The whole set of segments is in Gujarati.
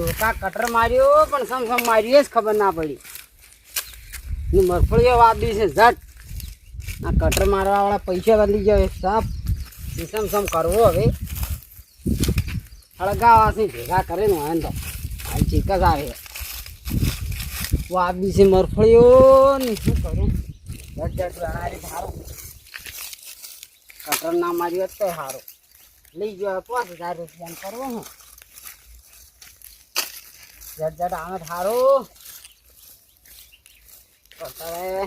ડોકા કટર માર્યો પણ સમ માર્યો જ ખબર ના પડી. મગફળીઓ વાપરી છે ઝટ. આ કટર મારવા વાળા પૈસા બદલી જાય સાપ. સમ કરવો હવે હળગાવાથી ભેગા કરે ને હોય ને તો હાલ ચીક જ આવે. વાપરી છે મગફળીઓ ને શું કરું ઝટ ગણારી સારું. કટર ના માર્યો તો સારું. લઈ ગયો 5000 રૂપિયા કરવો હું ઝટ આમે સારું. અત્યારે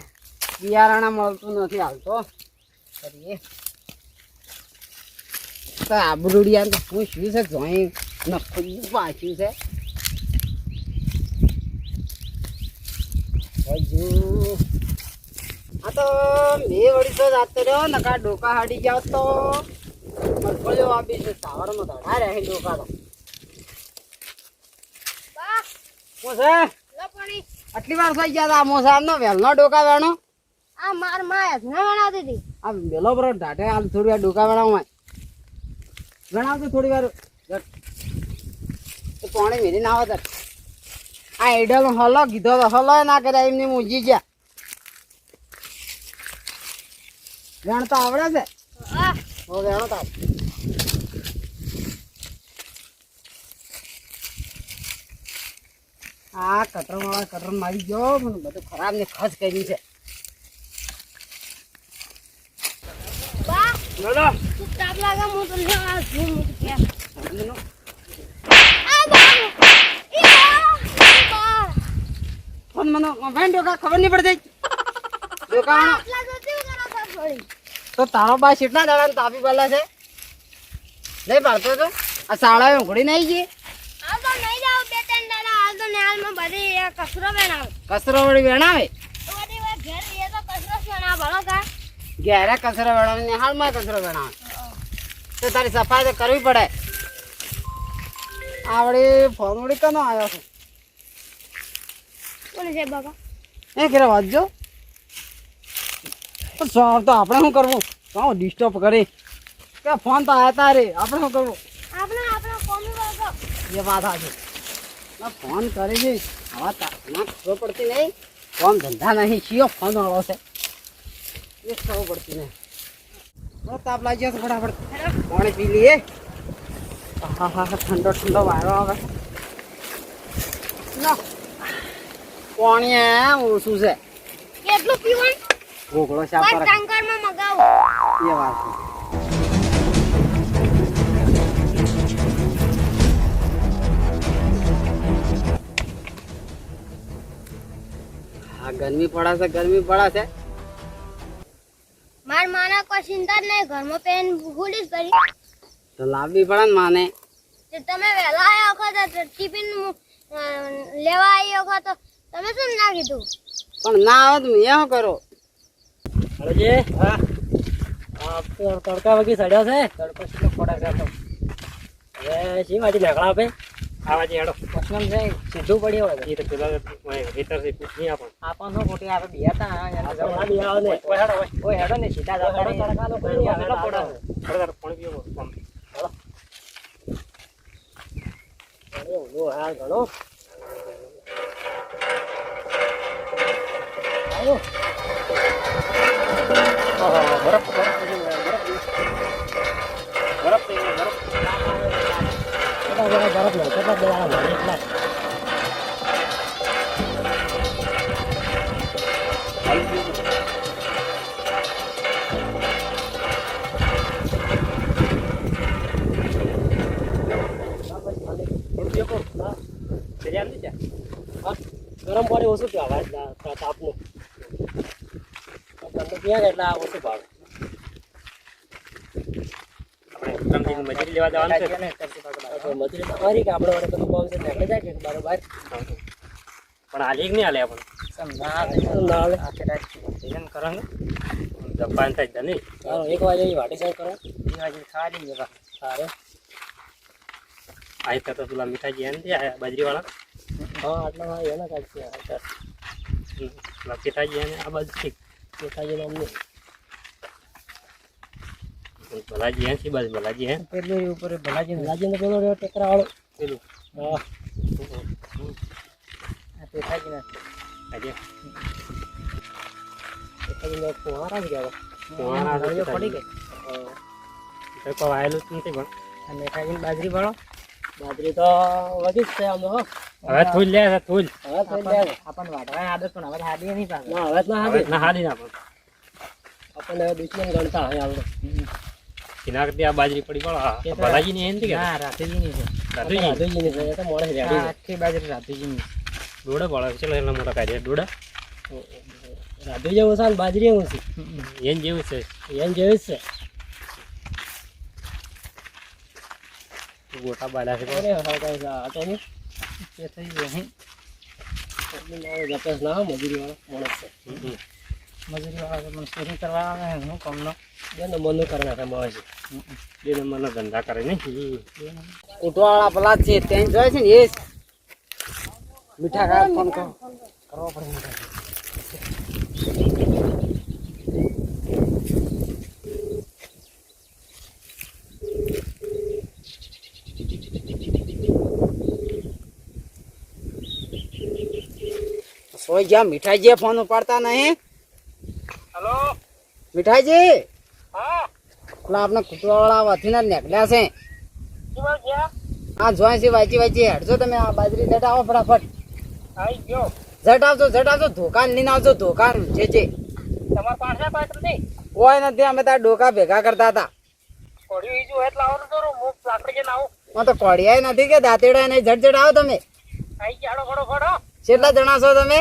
બિયારણ મળતું નથી હાલતો કરીએ તો આબરૂડિયા તો પૂછ્યું છે જોઈ નખું પાછું છે. હજુ આ તો બે વળી તો જાતો રહ્યો નકા ડોકા હાડી જાવ તો મગફળીઓ આપી છે. સાવરમાં ધડા રહે ડોકા તો શું છે આટલી વાર થઈ ગયા હતા. મોસામ નો વેલનો ડોકા વેણો આ માર માયા જ ના બનાવતી હતી. આ વેલો બરો ઢાઢે હાલ થોડી વાર ડોકા વેણાવમાં વેણાવતો થોડી વાર પાણી મેરી ના આવે. આ એડલ હલો કીધો તો હલો ના કર્યા એમની મૂજી ગયા. વેણ તો આવડે છે હો વેણો તો આ કટર વાળા કટર મારી ગયો મને બધું ખરાબ ને ખસ કર્યું છે. બા બોલો તું તાપ લાગે હું તો લે આ ઝૂમ મૂકી ગયા. બોલો આ બા ઈ બા ફોન મને વેણ ડોકા ખબર નહીં પડતી ડોકા વેણો આટલા જતી ઉતરા સા થોડી તો તારો બા કેટલા દાડા તાપી પાલા છે નહીં પાડતો તો આ શાળા ઊંઘડી નહીં ગઈ. આ તો નહીં જાવ બે ત્રણ દાડા હાલ તો નેહાલમાં બધી કચરો બનાવે. કચરો વળી વેણાવે તો બધી વાર ઘેર એ તો કચરો છે ના ભલો કા ઘેરે કચરો વેણાવે ને હાલમાં કચરો વેણાવે તો તારી સફાઈ તો કરવી પડે. આવડી ફોન વળી કનો આવ્યો છે કોણ છે બાબા એ ઘેરે વાંચજો પણ સર તો આપણે શું કરવું કાં ડિસ્ટર્બ કરી કે ફોન તો આવ્યા તારે આપણે શું કરવું આપણે કોમી વાગો એ વાત આજે ફોન કરી છે હવા ના ખબર પડતી નહીં. કોમ ધંધા નહીં શિયો ફોન વાળો છે એ ખબર પડતી નહીં. બહુ તાપ લાગ્યો તો ફટાફટ પાણી પી લઈએ. હા હા હા ઠંડો ઠંડો વાયરો આવે. ના પાણી એમ ઓછું છે કેટલું પીવાનું ગોગળો સાફ બસ કરે ટંકરમાં મગાવો. એ વાત છે. આ ગરમી પડે છે માર માના કોઈ ચિંતા જ નહીં ઘરમાં પેન ભૂલી જ કરી. તો લાવવી પડે ને માને. તે તમે વહેલા આવ્યા વખત ટિફિન લેવા આવ્યા વખત તો તમે શું ના કીધું પણ ના આવે તો શું કરો. હળજી હા આ તડકા વગી સડ્યો છે તડકો કેટલો પડે છે તો હવે શી વાજી નીકળા આપે આ વાજી હેડો પસંદ છે સીધું પડી હોય એ તો પેલા હેતરથી પૂછની આપણ ખોટી આપણે બેતા જમણા બી આવે ને કોઈ હેડો ને સીધા જતા તડકા લો કોઈ આવે પડે હળદર પાણી પીવો કમ હેડો અરે ઓ હા ઘણો આયો બરફ ગરમ પાણી ઓછું પીવા તાપનું ઠંડુ પીવા એટલે ઓછું ભાવે. મજૂરી લેવા જવાનું છે મજૂરી તમારી કે આપણે વડે બધું ભાવ છે નીકળી જાય કે બરોબર પણ હાલી નહીં હાલે આપણે કરો જપાન થાય નહીં એક વાગે વાટી સાઈડ કરો 2 વાગે ખાલી જવા સારે આઈ તો પેલા મીઠાજી એને આયા બાજરીવાળા હા આટલા એના કાઢી મીઠાજી એને આ બાજુ મીઠાજી નામ નહીં ભલાજી હે બસ ભલાજી હે પેલું ઉપર ભલાજી ને પેલો ટેકરા વાળો પેલું હા આ પેઠાજી ના આજે પેઠાજી ને ફુવારા જ ગયા ફુવારા પડી ગઈ તો કોઈ આયેલું જ નથી પણ આ મેઠાજી બાજરી વાળો બાજરી તો વધી જ છે આમ હો હવે થૂલ લે છે થૂલ આપણને વાટવાની આદત પણ હવે હાડી નહીં પાછળ ના હવે ના હાડી ના પણ આપણને હવે દુશ્મન ગણતા હોય આપણે કિનાર થી આ બાજરી પડી પડો ભલાજી ની એનથી કે ના રાધુજી ની છે રાધુજી ની છે એ તો મોડે રેડી આખી બાજરી રાધુજી ની ડોડા પડે ચલો એના મોટા કાઢે ડોડા રાધુ જેવું છે ને બાજરી એવું છે એન જેવું છે એન જેવું જ છે ગોટા બાડા છે અરે હા તો એ થઈ ગયું જપેસ ના મજૂરી વાળો માણસ છે મજૂરી વાળા મને ચોરી કરવા આવે હું કમનો બે નંબરનું કરી નાખે મળે છે બે નંબરના ધંધા કરે ને કૂટવાળા પેલા છે ત્યાં જોયે છે ને એ મીઠા ખાય ફોન કરવો પડે મીઠા સોય ગયા મીઠાઈજી ફોન ઉપાડતા નહીં હેલો મીઠાઈજી હા પેલા આપણે કૂટવાવાળા વાથી નીકળ્યા છે હા જોઈ છે વાંચી હટજો તમે આ બાજરી જટ આવો ફટાફટ આવી ગયો જટ આવજો ધોકાન લઈને આવજો ધોકાન છે તમારા પાસે પાત્ર નહીં કોઈ નથી અમે તાર ડોકા ભેગા કરતા હતા કોડી ઈજુ એટલે આવવાનું તો હું લાકડી જઈને આવું માં તો કોડિયાય નથી કે દાંતેડા નહીં જટ આવો તમે આવી ગયા ફટો કેટલા જણા છો તમે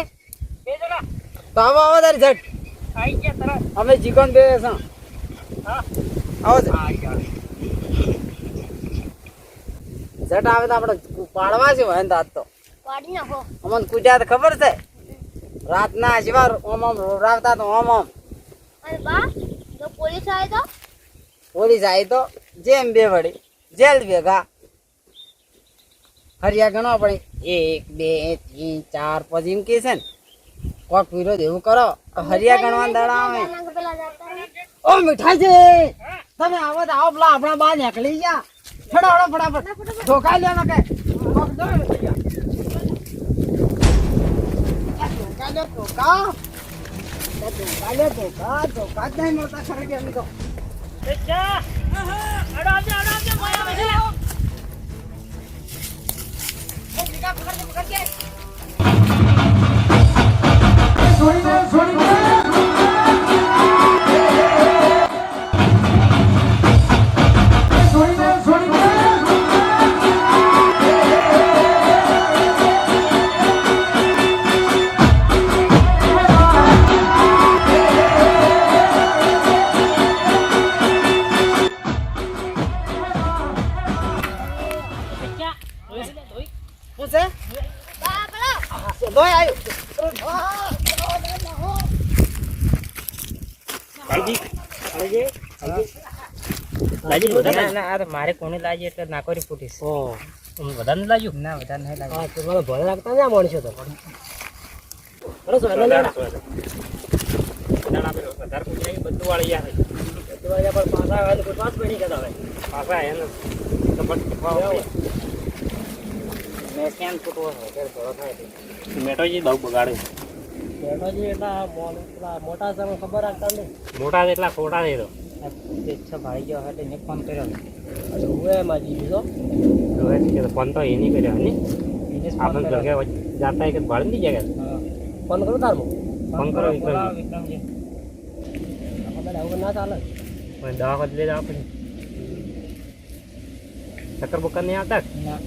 2 જણા તો આવો તારે જટ આવી ગયા તરત અમે ચિકન બે છો હા આવો આવી ગયા જટ આવે તો આપણે પાડવા છે હોય ને દાંત તો પાડી નાખો અમને કુજાત ખબર છે રાતના શિવાર ઓમ રોવરાવતા તો ઓમ અને બા જો પોલીસ આવે તો પોલીસ આવી તો જેમ બે વળી જેલ ભેગા હરિયા ગણવા પડે 1 2 3 4 5 એમ કે છે ને કોક વિરોધ એવું કરો હરિયા ગણવા દાડા આવે પેલા જતા રહે. ઓ મીઠાઈજી તમે આવો તો આવો પેલા આપણા બા નીકળી ગયા ફટાફટ ધોકા લે ને કે ધોકા જ નહીં મળતા ખરે કે એમ તો શું છે બા પેલા દોય આવ્યું મારે કોને લાગી એટલે નાકોરી ફૂટીશ વધારે લાગ્યું ના વધારે નહીં લાગ્યું તમારે ભલે લાગતા ના માણસો તો બધું વાળી યાર પાછા આવે તો પાસ પડી ગયા હવે પાછા એને કેમ ફૂટવો મેટોજી બહુ બગાડે મેટોજી એટલા મોટા છે ખબર રાખતા નહીં મોટા એટલા ખોટા નહીં તો ઈચ્છા ભાઈ ગયો એટલે એને ફોન કર્યો હું એમાં જીવ્યો ફોન તો એ નહીં કર્યો ને આપણે ઘર જાતા એક ભાડે નહીં જાય ફોન કરો તારું ફોન કરો વિક્રમજી આવું ના ચાલે દવા ખોદ લઈ જવા પછી ચક્કર બક્કર નહીં આવતા ના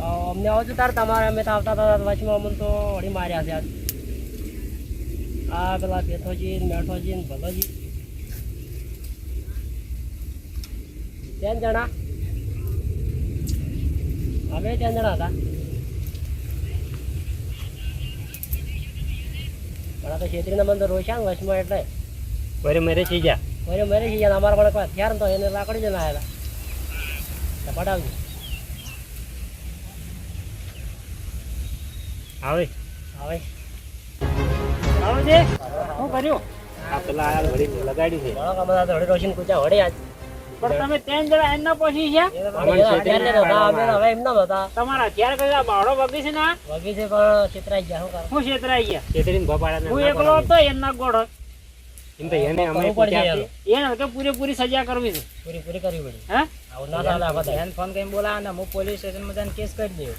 અમને આવો છો તાર તમારે અમે તો આવતા હતા વચમાં અમને તો વળી માર્યા છે આજ આ પેલા બેઠોજી મેઠોજી ને ભલોજી 3 જણા અમે 3 જણા હતા પણ તો છેતરીને મને તો રોષ્યા ને વચમાં એટલે વરે મેરે થઈ ગયા અમારા પણ કોઈ હથિયાર તો એને લાકડી જ ના આવ્યા પડાવજો આવે આવે આવે છે શું કર્યું આ પેલા આ વળી લગાડ્યું છે ઘણો કામ હતા વળી રોશન કુચા વળી આજ પણ તમે ત્રણ જણા એમના પછી છે હવે એમ ના હતા તમારા હથિયાર કર્યા બાવડો વગી છે ને આ? વગી છે પણ છેતરાઈ ગયા શું હું છેતરાઈ ગયા છેતરીને ભોપાડા હું એકલો હતો એમના ગોળો એમ તો એને અમે એને તો પૂરેપૂરી સજા કરવી છે પૂરી પૂરી કરવી પડી હે આવું ના ચાલે આ બધા ફોન કરીને બોલાવે ને હું પોલીસ સ્ટેશનમાં જઈને કેસ કરી દઉં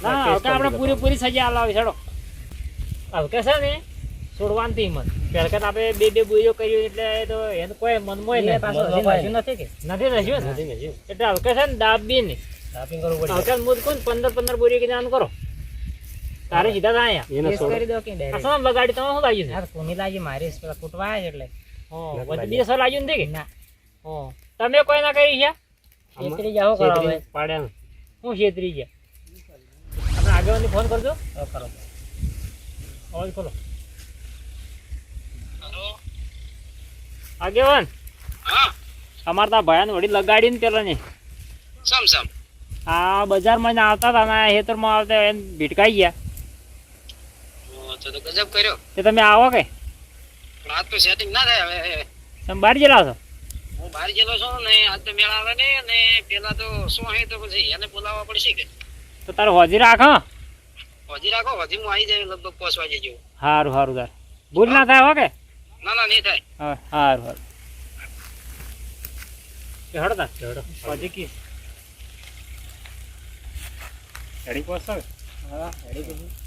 ના હવે તો આપણે પૂરેપૂરી સજા લાવી છોડો હવે કે છે ને છોડવાની હિંમત પેલા આપણે બે બોરીઓ કર્યું એટલે તો એને કોઈ મનમાં એ પાછું હજી નશ્યું નથી કે નથી રહ્યું ને નથી નશ્યું એટલે હવે કે છે ને દાબી ને શોપિંગ કરવું હવે પડે કે મુદ કોણ 15 બોરીઓ કે જાન કરો તારે સીધા થાય એને કરી દો કે આ ડાયરેક્ટ શું લગાડી તમે શું લાગ્યું છે યાર કોની લાગી મારી પેલા ફૂટવા આવ્યા એટલે વચ્ચે દિવસ લાગ્યું નથી કે ના તમે કોઈ ના કરી છે છેતરી જાઓ કરો હવે પાડ્યા હું છેતરી ગયા આપણે આગેવાનને ફોન કરજો કરો અવાજ ખોલો આગેવાન અમાર તા ભયાન વડી લગાડીને પેલા ને સમ આ બજારમાં આવતા હતા ને ખેતરમાં આવતા એને ભીટકાઈ ગયા તો ગજબ કર્યો તે તમે આવો કે પણ આજ તો સેટિંગ ના થાય હવે તમે બાર જેલા છો હું બહાર ગયેલો છું ને આજ તો મેળા આવે ને અને પેલા તો શું હે તો પછી એને બોલાવવા પડશે કે તો તારે હોજી રાખ હા હજી રાખો હજી હું આવી જાય લગભગ 5 વાગે જેવું સારું સારું તાર ભૂલ ના થાય હો કે ના નહીં થાય હા સારું સારું હેડો તાર હેડો હોજી કી રેડી પહોંચો હા રેડી